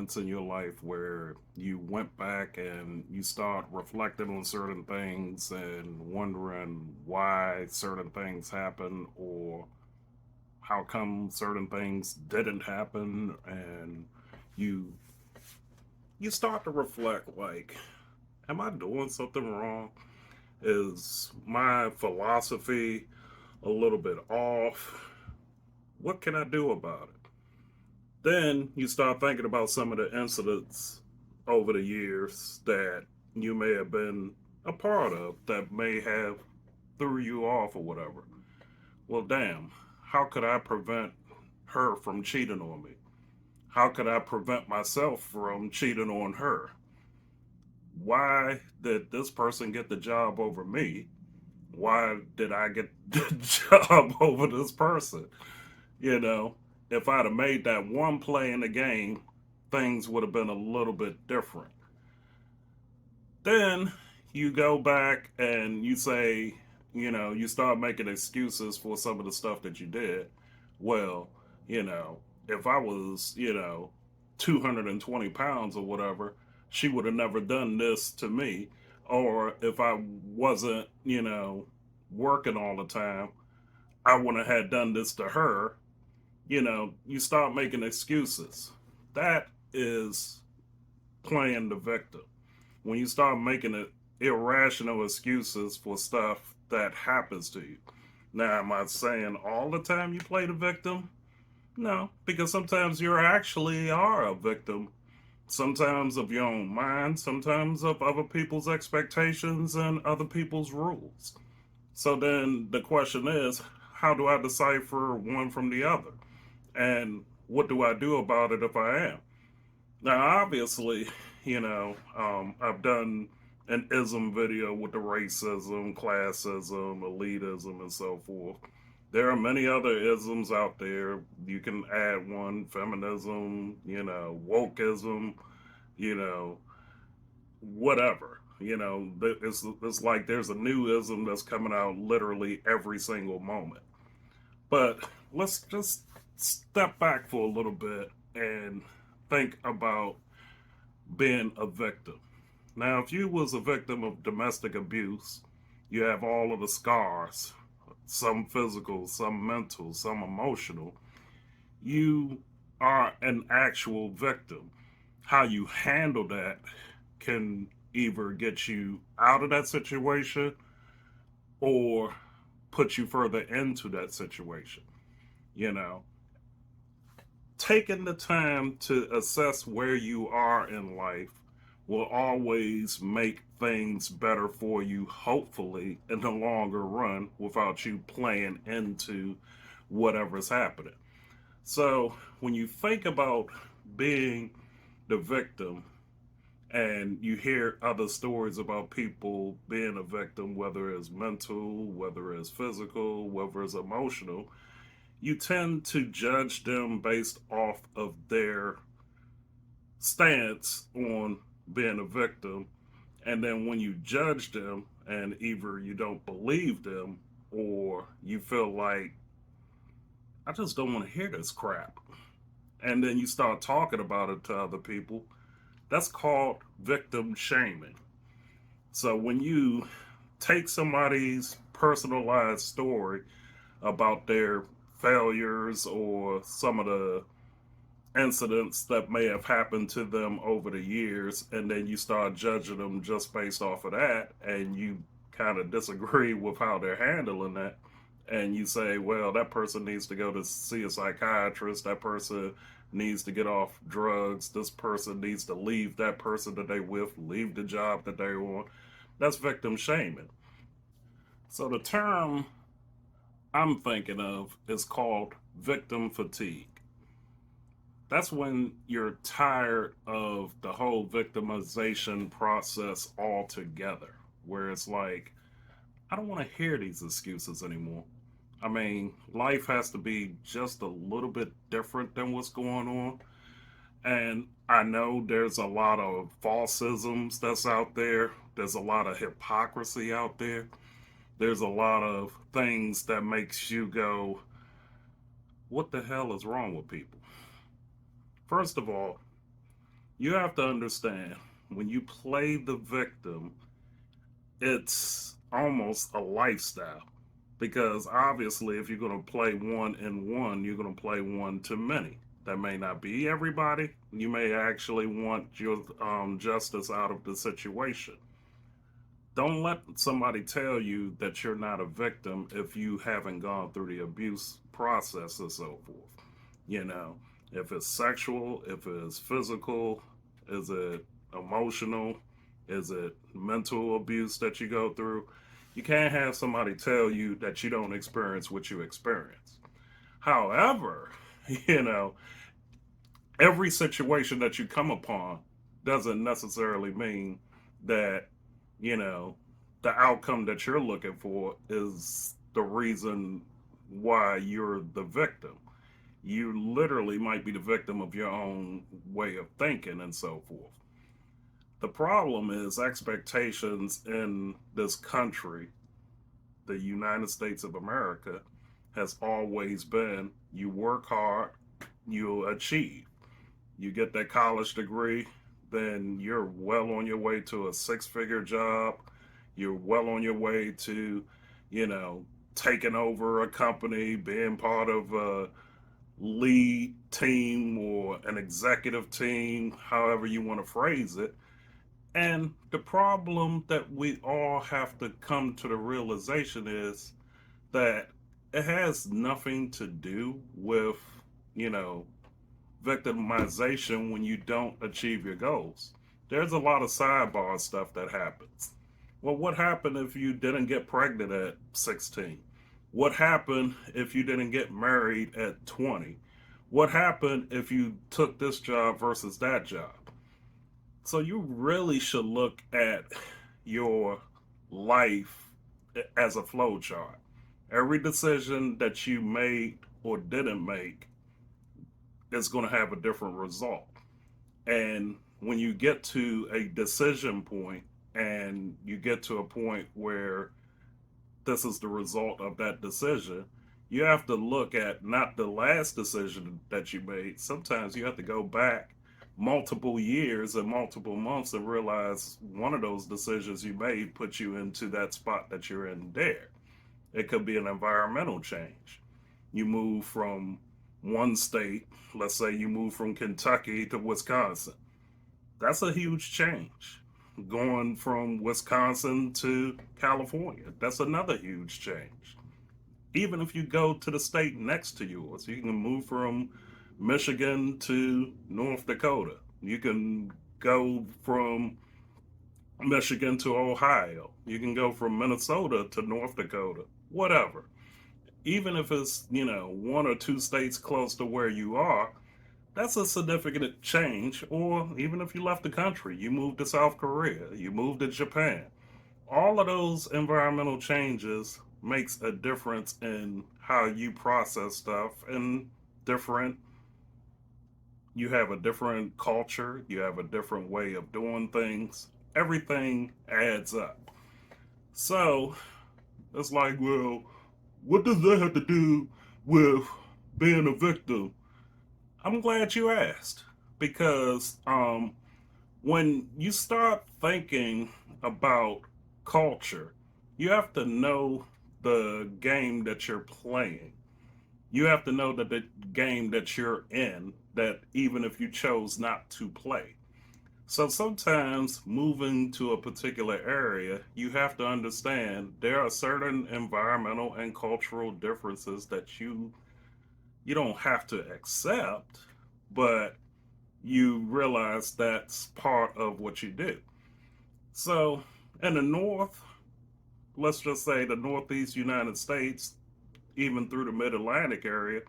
moments in your life where you went back and you start reflecting on certain things and wondering why certain things happen or how come certain things didn't happen, and you you start to reflect like, am I doing something wrong? Is my philosophy a little bit off? What can I do about it? Then you start thinking about some of the incidents over the years that you may have been a part of that may have threw you off or whatever. Well, damn, how could I prevent her from cheating on me? How could I prevent myself from cheating on her? Why did this person get the job over me? Why did I get the job over this person? You know, if I'd have made that one play in the game, things would have been a little bit different. Then you go back and you say, you start making excuses for some of the stuff that you did. Well, if I was, 220 pounds or whatever, she would have never done this to me. Or if I wasn't, working all the time, I wouldn't have had done this to her. You start making excuses. That is playing the victim. When you start making it irrational excuses for stuff that happens to you. Now, am I saying all the time you play the victim? No, because sometimes you actually are a victim. Sometimes of your own mind, sometimes of other people's expectations and other people's rules. So then the question is, how do I decipher one from the other? And what do I do about it if I am? Now, obviously, I've done an ism video with the racism, classism, elitism, and so forth. There are many other isms out there. You can add one: feminism, wokeism, you know, whatever. It's like there's a new ism that's coming out literally every single moment. But let's just step back for a little bit and think about being a victim. Now, if you was a victim of domestic abuse, you have all of the scars, some physical, some mental, some emotional. You are an actual victim. How you handle that can either get you out of that situation or put you further into that situation. You know, taking the time to assess where you are in life will always make things better for you, hopefully, in the longer run, without you playing into whatever's happening. So, when you think about being the victim and you hear other stories about people being a victim, whether it's mental, whether it's physical, whether it's emotional, you tend to judge them based off of their stance on being a victim. And then when you judge them and either you don't believe them or you feel like, I just don't want to hear this crap. And then you start talking about it to other people, that's called victim shaming. So when you take somebody's personalized story about their failures or some of the incidents that may have happened to them over the years, and then you start judging them just based off of that, and you kind of disagree with how they're handling that, and you say, well, that person needs to go to see a psychiatrist, that person needs to get off drugs, this person needs to leave that person that they with, leave the job that they're on. That's victim shaming. So the term I'm thinking of is called victim fatigue. That's when you're tired of the whole victimization process altogether, where it's like, I don't want to hear these excuses anymore. I mean, life has to be just a little bit different than what's going on. And I know there's a lot of falsisms that's out there, there's a lot of hypocrisy out there, there's a lot of things that makes you go, what the hell is wrong with people? First of all, You have to understand when you play the victim, it's almost a lifestyle. Because obviously, if you're going to play one and one, you're going to play one to many. That may not be everybody. You may actually want your justice out of the situation. Don't let somebody tell you that you're not a victim if you haven't gone through the abuse process and so forth. You know, if it's sexual, if it's physical, is it emotional, is it mental abuse that you go through? You can't have somebody tell you that you don't experience what you experience. However, you know, every situation that you come upon doesn't necessarily mean that, you know, the outcome that you're looking for is the reason why you're the victim. You literally might be the victim of your own way of thinking and so forth. The problem is expectations in this country, the United States of America, has always been you work hard, you achieve. You get that college degree, then you're well on your way to a six-figure job. You're well on your way to, you know, taking over a company, being part of a lead team or an executive team, however you want to phrase it. And the problem that we all have to come to the realization is that it has nothing to do with, you know, victimization when you don't achieve your goals. There's a lot of sidebar stuff that happens. Well, what happened if you didn't get pregnant at 16? What happened if you didn't get married at 20? What happened if you took this job versus that job? So you really should look at your life as a flow chart. Every decision that you made or didn't make is going to have a different result. And when you get to a decision point and you get to a point where this is the result of that decision, you have to look at not the last decision that you made. Sometimes you have to go back multiple years and multiple months and realize one of those decisions you made put you into that spot that you're in there. It could be an environmental change. You move from one state, let's say you move from Kentucky to Wisconsin. That's a huge change. Going from Wisconsin to California, that's another huge change. Even if you go to the state next to yours, you can move from Michigan to North Dakota. You can go from Michigan to Ohio. You can go from Minnesota to North Dakota, whatever. Even if it's, you know, one or two states close to where you are, that's a significant change. Or even if you left the country, you moved to South Korea, you moved to Japan. All of those environmental changes makes a difference in how you process stuff and different you have a different culture, you have a different way of doing things. Everything adds up. So it's like, well, what does that have to do with being a victim? I'm glad you asked because when you start thinking about culture, you have to know the game that you're playing. You have to know that the game that you're in, that even if you chose not to play. So sometimes moving to a particular area, you have to understand there are certain environmental and cultural differences that you don't have to accept, but you realize that's part of what you do. So in the North, let's just say the Northeast United States, even through the Mid Atlantic area,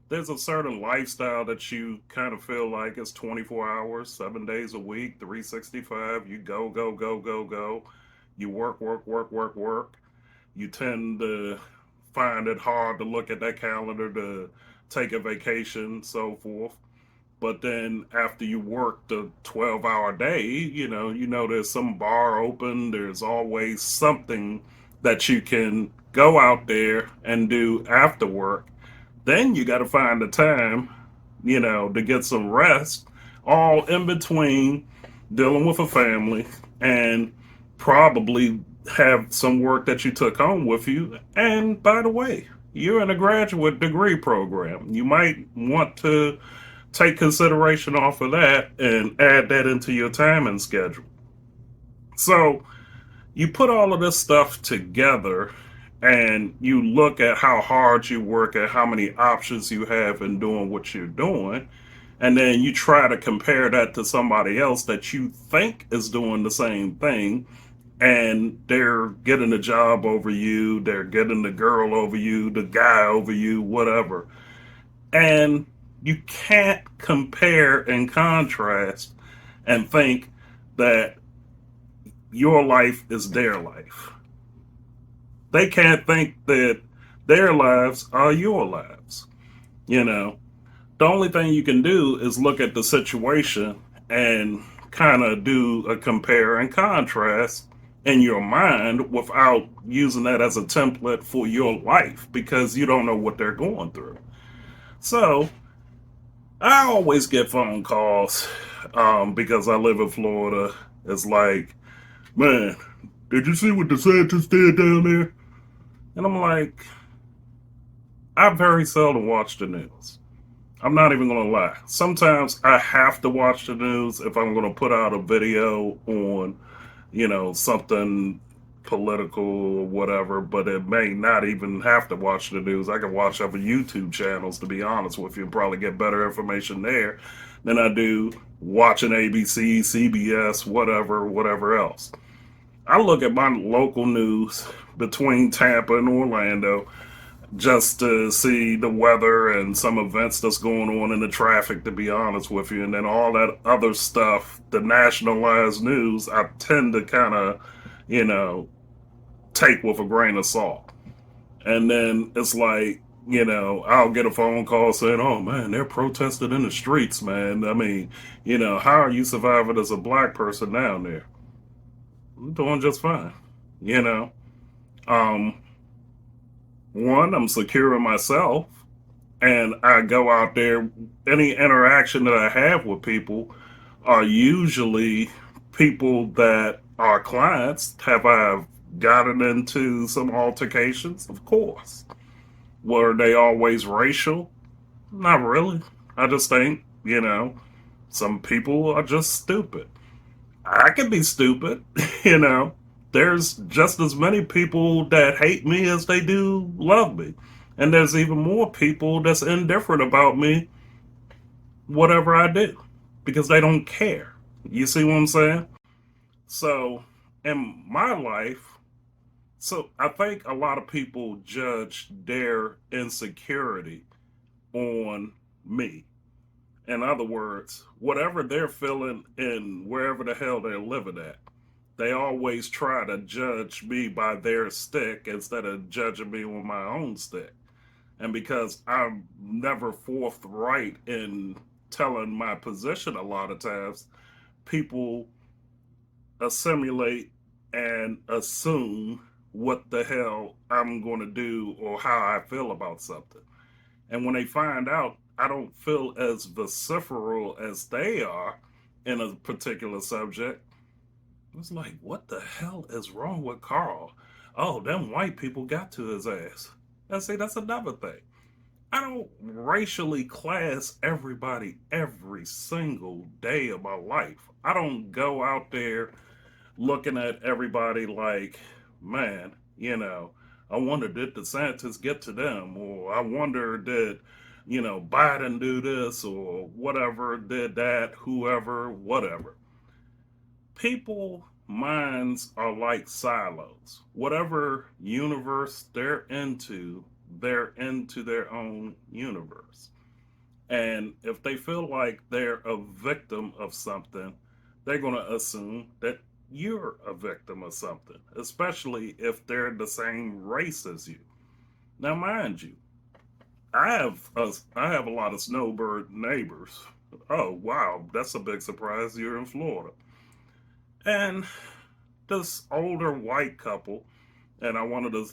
there's a certain lifestyle that you kind of feel like it's 24 hours, 7 days a week, 365. You go, go, go, go, go. You work, work, work, work, work. You tend to find it hard to look at that calendar to take a vacation, so forth. But then after you work the 12-hour day, there's some bar open. There's always something that you can go out there and do after work. Then you got to find the time, to get some rest all in between dealing with a family and probably have some work that you took home with you. And by the way, you're in a graduate degree program. You might want to take consideration off of that and add that into your timing schedule. So you put all of this stuff together and you look at how hard you work at how many options you have in doing what you're doing, and then you try to compare that to somebody else that you think is doing the same thing, and they're getting a job over you, they're getting the girl over you, the guy over you, whatever. And you can't compare and contrast and think that your life is their life. They can't think that their lives are your lives. You know, the only thing you can do is look at the situation and kind of do a compare and contrast in your mind without using that as a template for your life because you don't know what they're going through. So I always get phone calls because I live in Florida. It's like, man, did you see what the DeSantis did down there? And I'm like, I very seldom watch the news. I'm not even gonna lie. Sometimes I have to watch the news if I'm gonna put out a video on, something political or whatever, but it may not even have to watch the news. I can watch other YouTube channels, to be honest with you, and probably get better information there than I do watching ABC, CBS, whatever else. I look at my local news between Tampa and Orlando just to see the weather and some events that's going on in the traffic, to be honest with you. And then all that other stuff, the nationalized news, I tend to kind of, you know, take with a grain of salt. And then it's like, I'll get a phone call saying, oh man, they're protesting in the streets, man. I mean, how are you surviving as a black person down there? I'm doing just fine. You know, um, one, I'm secure in myself, and I go out there. Any interaction that I have with people are usually people that are clients. Have I gotten into some altercations? Of course. Were they always racial? Not really. I just think, some people are just stupid. I can be stupid, you know. There's just as many people that hate me as they do love me. And there's even more people that's indifferent about me, whatever I do, because they don't care. You see what I'm saying? So, in my life, I think a lot of people judge their insecurity on me. In other words, whatever they're feeling in wherever the hell they're living at, they always try to judge me by their stick instead of judging me on my own stick. And because I'm never forthright in telling my position a lot of times, people assimilate and assume what the hell I'm going to do or how I feel about something. And when they find out I don't feel as vociferal as they are in a particular subject, it's like, what the hell is wrong with Carl? Oh, them white people got to his ass. And see, that's another thing. I don't racially class everybody every single day of my life. I don't go out there looking at everybody like, man, I wonder did the scientists get to them? Or I wonder did, Biden do this or whatever, did that, whoever, whatever. People minds are like silos. Whatever universe they're into their own universe. And if they feel like they're a victim of something, they're going to assume that you're a victim of something, especially if they're the same race as you. Now, mind you, I have a lot of snowbird neighbors. Oh wow, that's a big surprise. You're in Florida, and this older white couple, and I wanted to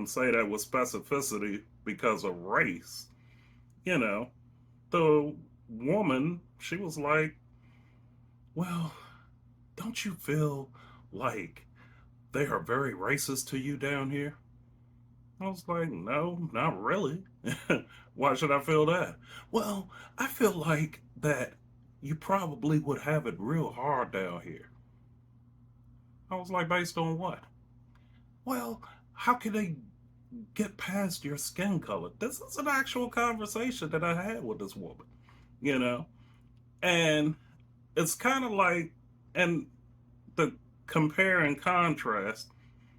say that with specificity because of race. You know, the woman, she was like well, don't you feel like they are very racist to you down here? I was like, no, not really. Why should I feel that? Well, I feel like that you probably would have it real hard down here. I was like, based on what? Well, how can they get past your skin color? This is an actual conversation that I had with this woman, you know? And it's kind of like, and the compare and contrast.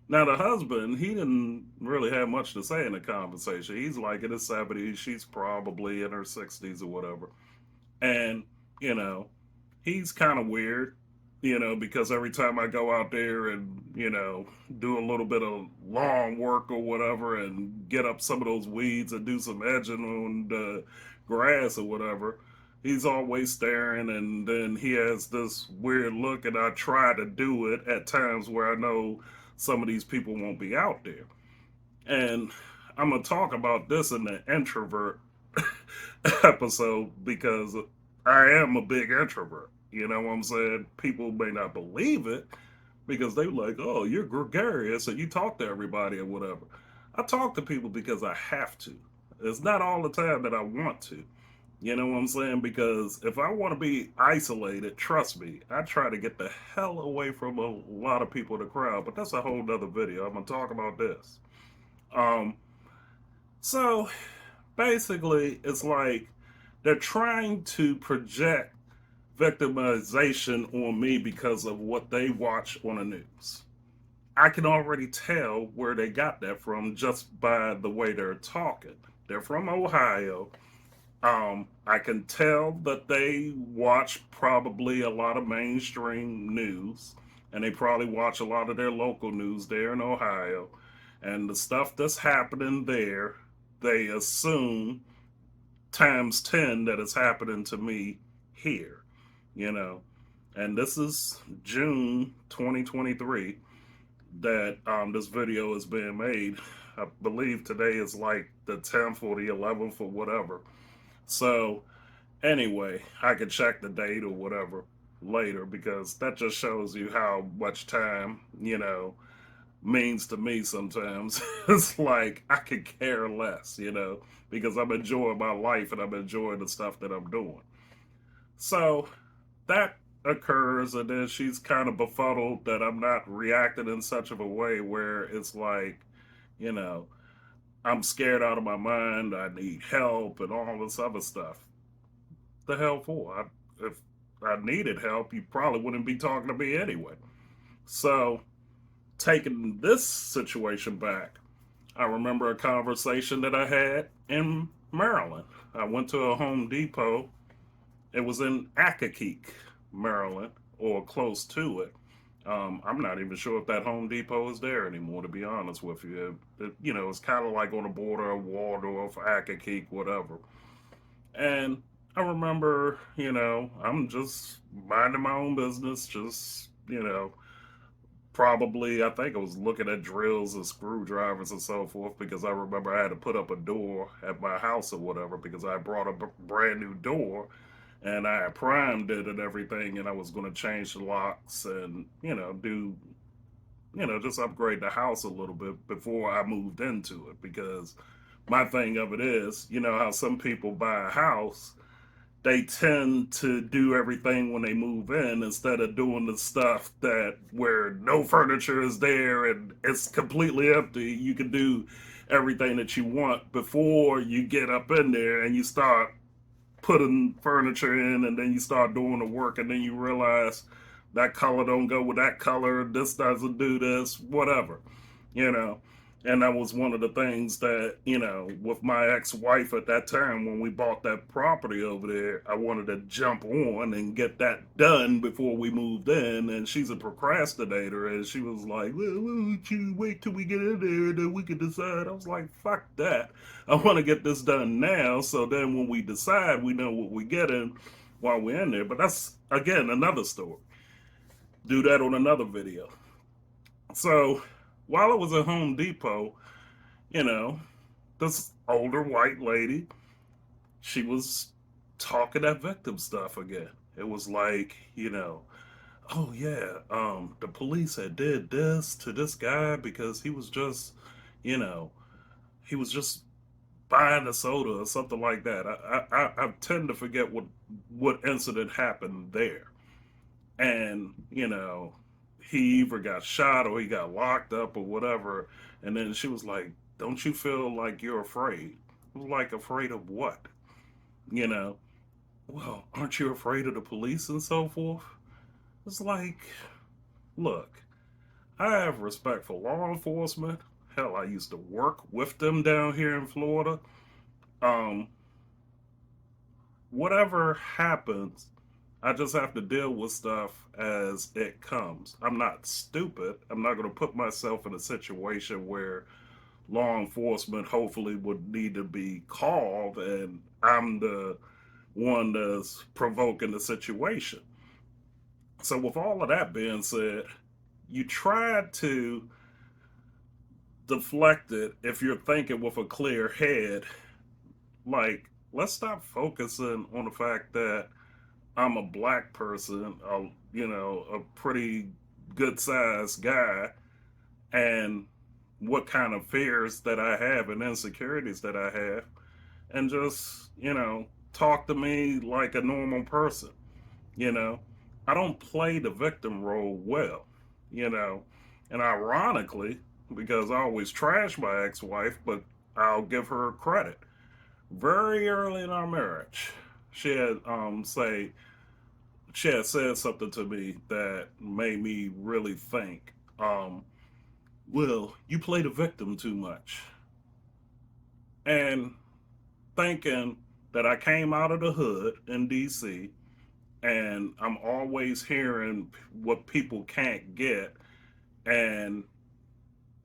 Now, the husband, he didn't really have much to say in the conversation. He's like in his 70s. She's probably in her 60s or whatever. And, you know, he's kind of weird, because every time I go out there and, do a little bit of lawn work or whatever and get up some of those weeds and do some edging on the grass or whatever, he's always staring. And then he has this weird look. And I try to do it at times where I know some of these people won't be out there. And I'm going to talk about this in the introvert episode because I am a big introvert. You know what I'm saying? People may not believe it because they like, oh, you're gregarious and you talk to everybody or whatever. I talk to people because I have to. It's not all the time that I want to. You know what I'm saying? Because if I want to be isolated, trust me, I try to get the hell away from a lot of people in the crowd. But that's a whole nother video. I'm gonna talk about this. Um, so basically, it's like they're trying to project victimization on me because of what they watch on the news. I can already tell where they got that from just by the way they're talking. They're from Ohio. I can tell that they watch probably a lot of mainstream news, and they probably watch a lot of their local news there in Ohio. And the stuff that's happening there, they assume times 10 that it's happening to me here, you know. And this is June 2023 that this video is being made. I believe today is like the 10th or the 11th or whatever. So, anyway, I could check the date or whatever later because that just shows you how much time, means to me sometimes. It's like I could care less, because I'm enjoying my life and I'm enjoying the stuff that I'm doing. So that occurs, and then she's kind of befuddled that I'm not reacting in such of a way where it's like, you know, I'm scared out of my mind, I need help, and all this other stuff. The hell for? If I needed help, you probably wouldn't be talking to me anyway. So, taking this situation back, I remember a conversation that I had in Maryland. I went to a Home Depot. It was in Accokeek, Maryland, or close to it. I'm not even sure if that Home Depot is there anymore, to be honest with you. It's kind of like on the border of Waldorf, Accokeek, whatever. And I remember, I'm just minding my own business, just, probably, I think I was looking at drills and screwdrivers and so forth because I remember I had to put up a door at my house or whatever because I brought a brand new door and I had primed it and everything, and I was going to change the locks and, do, just upgrade the house a little bit before I moved into it because my thing of it is, how some people buy a house, they tend to do everything when they move in instead of doing the stuff that where no furniture is there and it's completely empty. You can do everything that you want before you get up in there and you start putting furniture in, and then you start doing the work, and then you realize that color don't go with that color, this doesn't do this, whatever, you know. And that was one of the things that, with my ex-wife at that time when we bought that property over there, I wanted to jump on and get that done before we moved in. And she's a procrastinator, and she was like, well, why don't you wait till we get in there and then we can decide? I was like, fuck that. I want to get this done now, so then when we decide, we know what we're getting while we're in there. But that's, again, another story. Do that on another video. So while I was at Home Depot, you know, this older white lady, she was talking that victim stuff again. It was like, oh yeah, the police had did this to this guy because he was just, you know, he was just buying a soda or something like that. I tend to forget what incident happened there, and he either got shot or he got locked up or whatever. And then she was like, "Don't you feel like you're afraid?" I was like, "Afraid of what?" You know. Well, aren't you afraid of the police and so forth? It's like, look, I have respect for law enforcement. Hell, I used to work with them down here in Florida. Um, Whatever happens, I just have to deal with stuff as it comes. I'm not stupid. I'm not going to put myself in a situation where law enforcement hopefully would need to be called and I'm the one that's provoking the situation. So, with all of that being said, you try to deflect it if you're thinking with a clear head. Like, let's stop focusing on the fact that I'm a black person, a pretty good sized guy, and what kind of fears that I have and insecurities that I have, and just, talk to me like a normal person. You know, I don't play the victim role well, you know, and ironically, because I always trash my ex wife, but I'll give her credit. Very early in our marriage, she had say she had said something to me that made me really think. Well, you play the victim too much, and thinking that I came out of the hood in D.C. and I'm always hearing what people can't get, and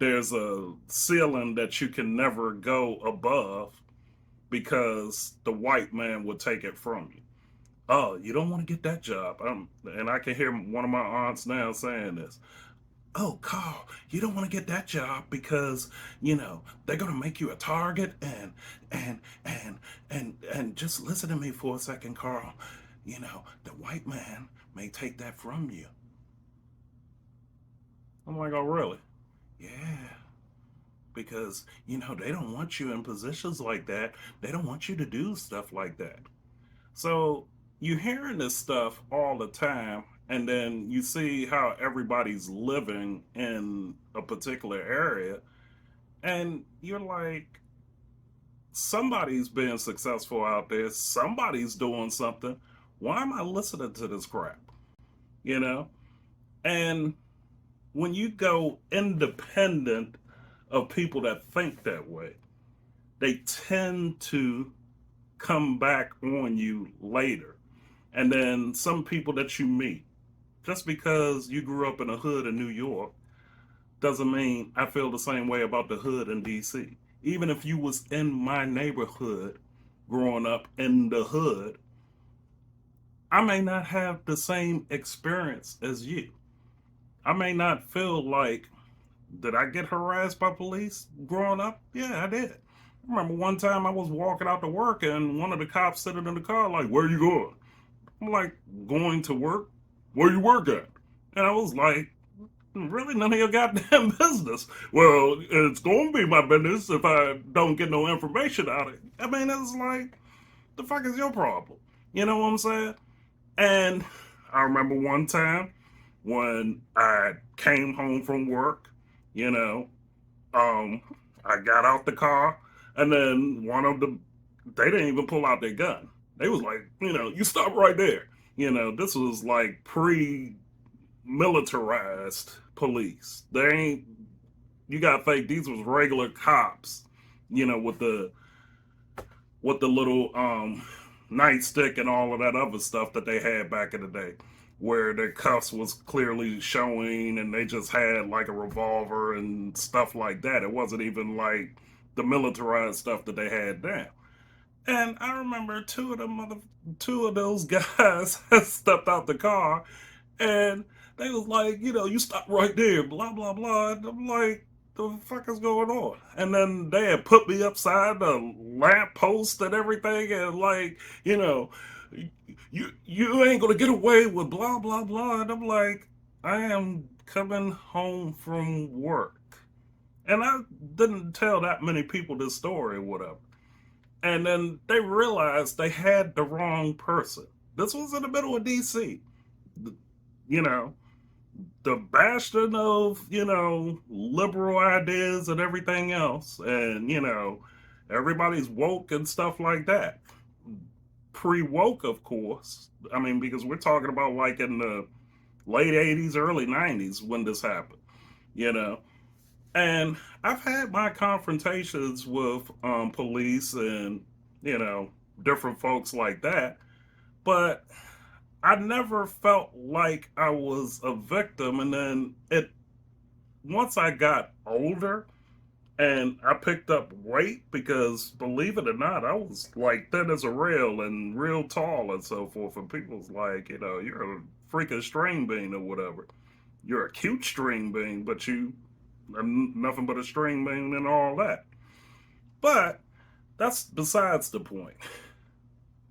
there's a ceiling that you can never go above because the white man will take it from you. Oh, you don't want to get that job. And I can hear one of my aunts now saying this. Oh, Carl, you don't want to get that job because they're gonna make you a target, and and and just listen to me for a second, Carl. The white man may take that from you. I'm like, oh, really? Yeah, because they don't want you in positions like that. They don't want you to do stuff like that. So you're hearing this stuff all the time, and then you see how everybody's living in a particular area, and you're like, somebody's being successful out there, somebody's doing something. Why am I listening to this crap? You know? And when you go independent of people that think that way, they tend to come back on you later. And then some people that you meet, just because you grew up in a hood in New York, doesn't mean I feel the same way about the hood in DC. Even if you was in my neighborhood growing up in the hood, I may not have the same experience as you. I may not feel like, did I get harassed by police growing up? Yeah, I did. I remember one time I was walking out to work and one of the cops sitting in the car like, "Where are you going?" I'm like, "Going to work." "Where you work at?" And I was like, really none of your goddamn business. "Well, it's going to be my business if I don't get no information out of it." I mean, it's like, the fuck is your problem? You know what I'm saying? And I remember one time when I came home from work, you know, um, I got out the car, and then they didn't even pull out their gun. They was like, "You stop right there." This was like militarized police. They ain't. You gotta think these was regular cops, with the little nightstick and all of that other stuff that they had back in the day, where their cuffs was clearly showing, and they just had like a revolver and stuff like that. It wasn't even like the militarized stuff that they had now. And I remember two of those guys stepped out the car, and they was like, "You stop right there, blah blah blah." And I'm like, "The fuck is going on?" And then they had put me upside the lamp post and everything, and like, you ain't gonna get away with blah blah blah. And I'm like, I am coming home from work, and I didn't tell that many people this story or whatever. And then they realized they had the wrong person. This was in the middle of DC. You know, the bastion of, liberal ideas and everything else. And, everybody's woke and stuff like that. Pre woke, of course. I mean, because we're talking about like in the late 80s, early 90s when this happened, you know. And I've had my confrontations with police and, you know, different folks like that. But I never felt like I was a victim. And then once I got older and I picked up weight, because believe it or not, I was like thin as a rail and real tall and so forth. And people's like, you're a freaking string bean or whatever. You're a cute string bean, but you are nothing but a string bean and all that. But that's besides the point.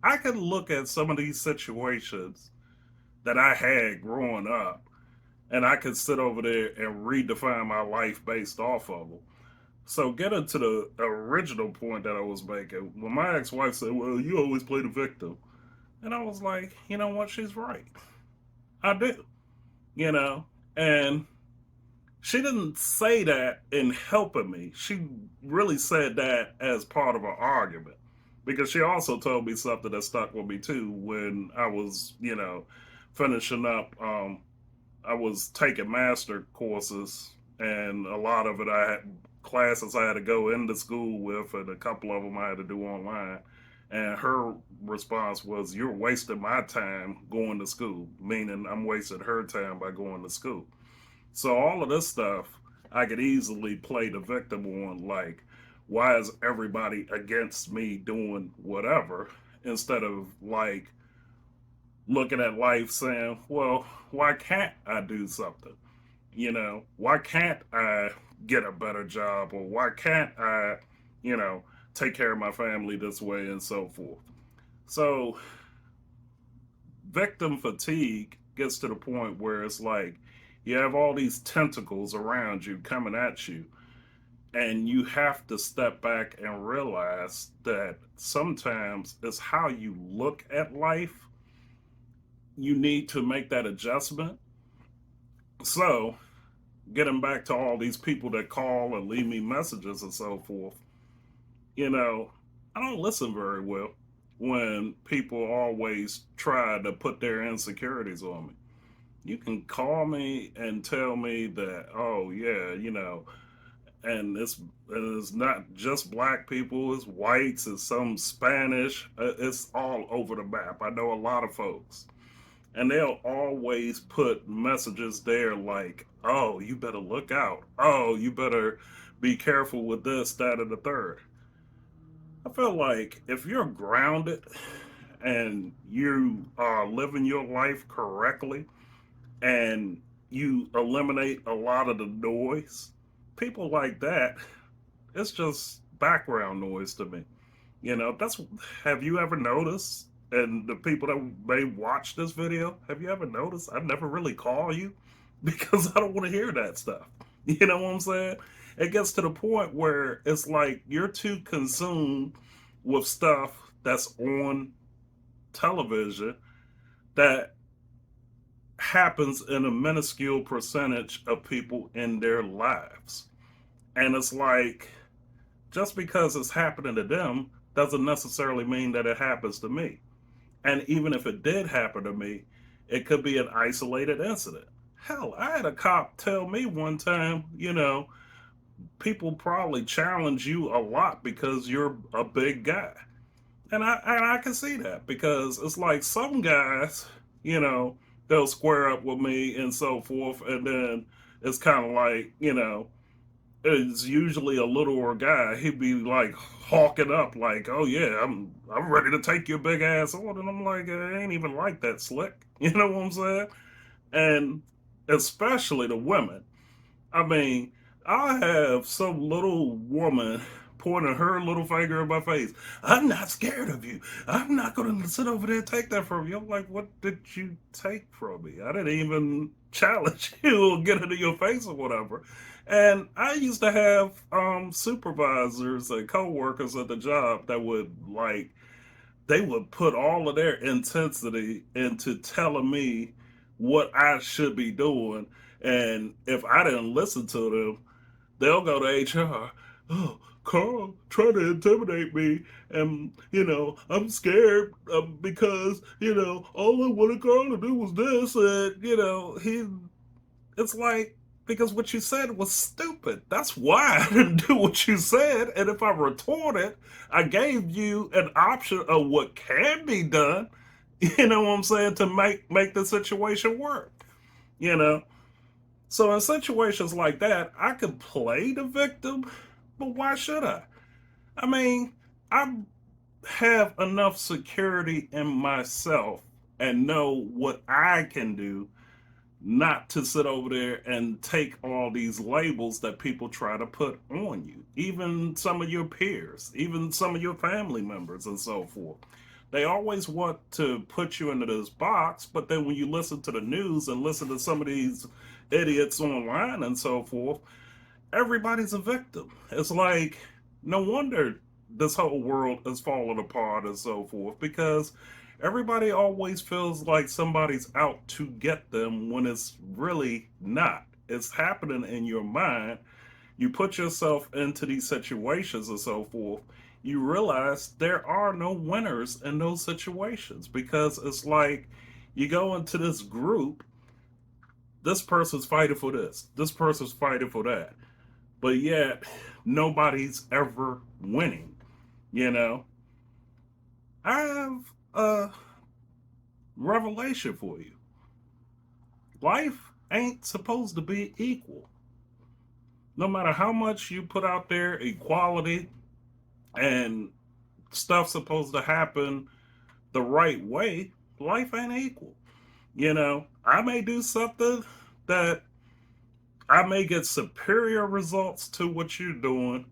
I can look at some of these situations that I had growing up, and I could sit over there and redefine my life based off of them. So, getting to the original point that I was making, when my ex wife said, "Well, you always play the victim," and I was like, you know what? She's right. I do, you know? And she didn't say that in helping me. She really said that as part of an argument. Because she also told me something that stuck with me too when I was, finishing up. I was taking master courses, and a lot of it I had classes I had to go into school with, and a couple of them I had to do online. And her response was, "You're wasting my time going to school," meaning I'm wasting her time by going to school. So all of this stuff, I could easily play the victim on, like, why is everybody against me doing whatever, instead of like looking at life saying, well, why can't I do something? Why can't I get a better job, or why can't I, you know, take care of my family this way and so forth. So victim fatigue gets to the point where it's like you have all these tentacles around you coming at you, and you have to step back and realize that sometimes it's how you look at life. You need to make that adjustment. So, getting back to all these people that call and leave me messages and so forth, you know, I don't listen very well when people always try to put their insecurities on me. You can call me and tell me that, oh, yeah, and it's not just black people, it's whites, it's some Spanish, it's all over the map. I know a lot of folks, and they'll always put messages there like, oh, you better look out, oh, you better be careful with this, that, and the third. I feel like if you're grounded and you are living your life correctly, and you eliminate a lot of the noise, people like that, it's just background noise to me. That's, have you ever noticed? And the people that may watch this video, have you ever noticed I never really call you because I don't want to hear that stuff? You know what I'm saying? It gets to the point where it's like you're too consumed with stuff that's on television that happens in a minuscule percentage of people in their lives. And it's like, just because it's happening to them doesn't necessarily mean that it happens to me. And even if it did happen to me, it could be an isolated incident. Hell, I had a cop tell me one time, people probably challenge you a lot because you're a big guy. And I can see that, because it's like some guys, they'll square up with me and so forth, and then it's kind of like, it's usually a littler guy. He'd be like hawking up, like, "Oh yeah, I'm ready to take your big ass on," and I'm like, "It ain't even like that, slick." You know what I'm saying? And especially the women. I mean, I have some little woman pointing her little finger in my face. I'm not scared of you. I'm not going to sit over there and take that from you. I'm like, what did you take from me? I didn't even challenge you or get into your face or whatever. And I used to have supervisors and coworkers at the job that would like they would put all of their intensity into telling me what I should be doing. And if I didn't listen to them, they'll go to HR. Oh, Carl trying to intimidate me, and I'm scared because all I wanted Carl to do was this, and it's like, because what you said was stupid. That's why I didn't do what you said. And if I retorted, I gave you an option of what can be done. You know what I'm saying, to make the situation work. You know. So in situations like that, I could play the victim, but why should I? I mean, I have enough security in myself and know what I can do, not to sit over there and take all these labels that people try to put on you. Even some of your peers, even some of your family members, and so forth. They always want to put you into this box, but then when you listen to the news and listen to some of these idiots online and so forth, everybody's a victim. It's like, no wonder this whole world is falling apart and so forth, because everybody always feels like somebody's out to get them when it's really not. It's happening in your mind. You put yourself into these situations and so forth. You realize there are no winners in those situations, because it's like you go into this group, this person's fighting for this person's fighting for that, but yet nobody's ever winning. You know, I have a revelation for you. Life ain't supposed to be equal. No matter how much you put out there, equality and stuff supposed to happen the right way, life ain't equal. I may do something that I may get superior results to what you're doing,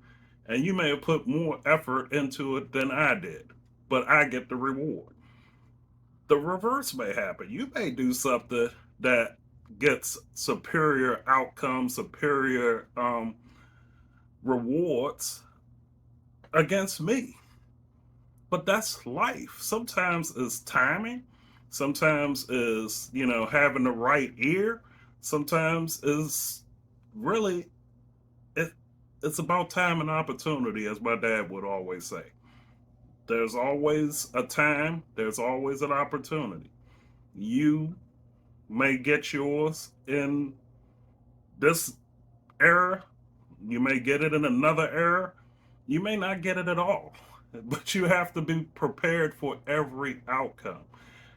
and you may have put more effort into it than I did, but I get the reward. The reverse may happen. You may do something that gets superior outcomes, superior rewards against me. But that's life. Sometimes it's timing. Sometimes is having the right ear. Sometimes is really it. It's about time and opportunity, as my dad would always say. There's always a time. There's always an opportunity. You may get yours in this era. You may get it in another era. You may not get it at all. But you have to be prepared for every outcome.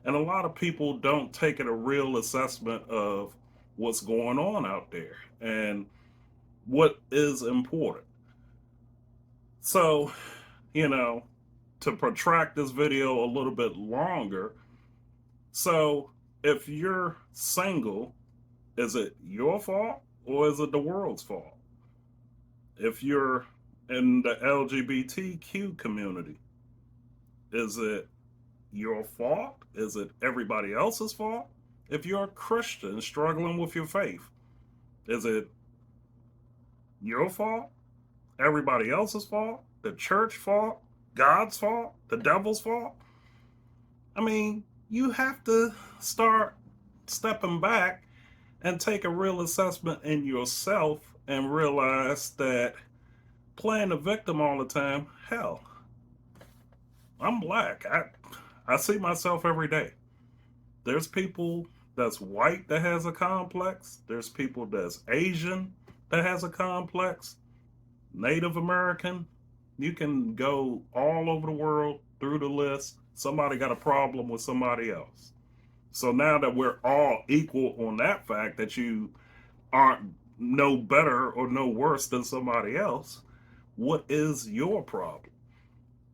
And a lot of people don't take it a real assessment of what's going on out there and what is important. So, you know, to protract this video a little bit longer, so if you're single, is it your fault or is it the world's fault? If you're in the LGBTQ community, is it your fault? Is it everybody else's fault? If you're a Christian struggling with your faith, is it your fault? Everybody else's fault? The church fault? God's fault? The devil's fault? I mean, you have to start stepping back and take a real assessment in yourself and realize that playing the victim all the time, hell, I'm black. I see myself every day. There's people that's white that has a complex. There's people that's Asian that has a complex. Native American. You can go all over the world through the list. Somebody got a problem with somebody else. So now that we're all equal on that fact that you aren't no better or no worse than somebody else, what is your problem?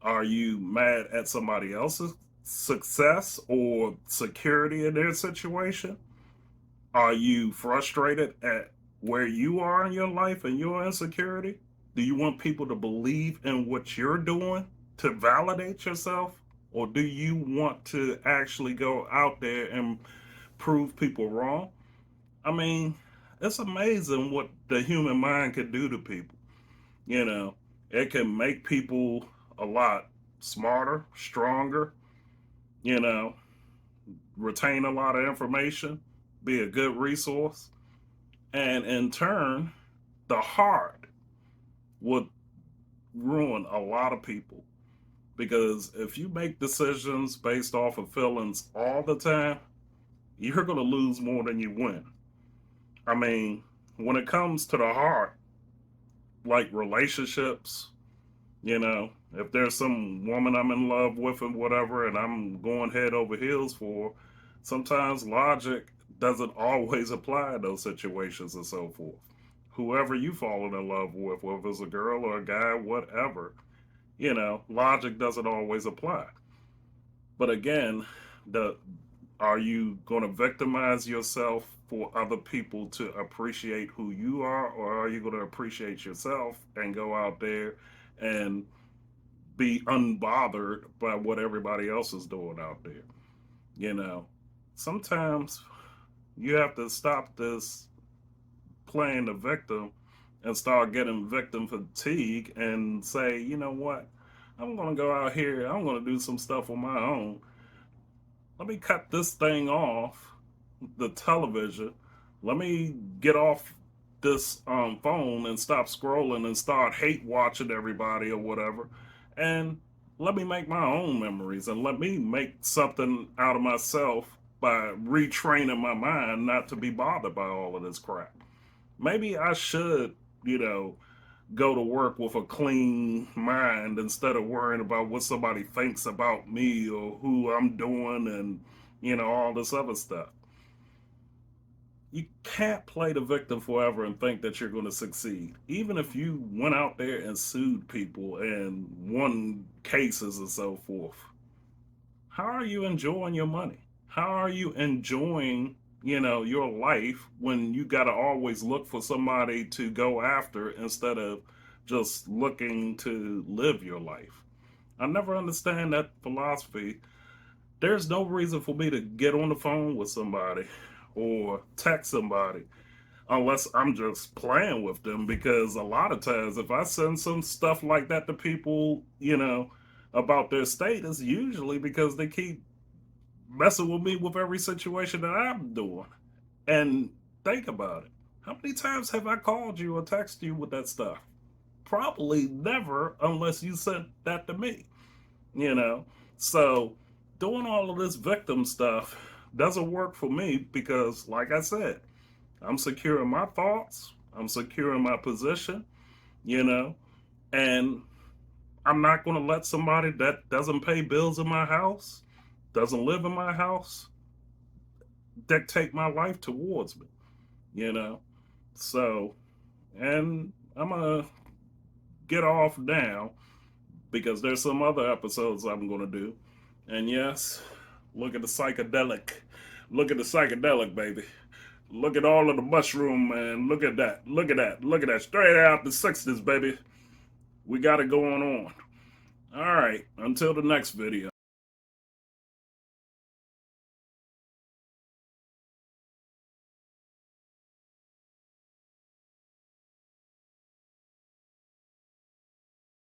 Are you mad at somebody else's success or security in their situation? Are you frustrated at where you are in your life and your insecurity? Do you want people to believe in what you're doing to validate yourself? Or do you want to actually go out there and prove people wrong? I mean, it's amazing what the human mind can do to people. You know, it can make people a lot smarter, stronger, you know, retain a lot of information, be a good resource. And in turn, the heart would ruin a lot of people. Because if you make decisions based off of feelings all the time, you're going to lose more than you win. I mean, when it comes to the heart, like relationships, if there's some woman I'm in love with and whatever, and I'm going head over heels for, sometimes logic doesn't always apply in those situations and so forth. Whoever you fall in love with, whether it's a girl or a guy, whatever, logic doesn't always apply. But again, the are you going to victimize yourself for other people to appreciate who you are, or are you going to appreciate yourself and go out there and be unbothered by what everybody else is doing out there? You know, sometimes you have to stop this playing the victim and start getting victim fatigue and say, you know what? I'm going to go out here, I'm going to do some stuff on my own. Let me cut this thing off the television. Let me get off this phone and stop scrolling and start hate watching everybody or whatever. And let me make my own memories and let me make something out of myself by retraining my mind not to be bothered by all of this crap. Maybe I should, you know, go to work with a clean mind instead of worrying about what somebody thinks about me or who I'm doing and, all this other stuff. You can't play the victim forever and think that you're going to succeed. Even if you went out there and sued people and won cases and so forth, how are you enjoying your money? How are you enjoying, your life when you got to always look for somebody to go after instead of just looking to live your life? I never understand that philosophy. There's no reason for me to get on the phone with somebody or text somebody unless I'm just playing with them, because a lot of times if I send some stuff like that to people, about their status, usually because they keep messing with me with every situation that I'm doing. And think about it. How many times have I called you or texted you with that stuff? Probably never, unless you sent that to me, you know? So doing all of this victim stuff doesn't work for me because, like I said, I'm secure in my thoughts, I'm secure in my position, you know, and I'm not going to let somebody that doesn't pay bills in my house, doesn't live in my house, dictate my life towards me, you know. So, and I'm going to get off now because there's some other episodes I'm going to do. And yes, look at the psychedelic. Look at the psychedelic, baby. Look at all of the mushroom, man. Look at that. Look at that. Look at that. Straight out the 60s, baby. We got it going on. All right. Until the next video.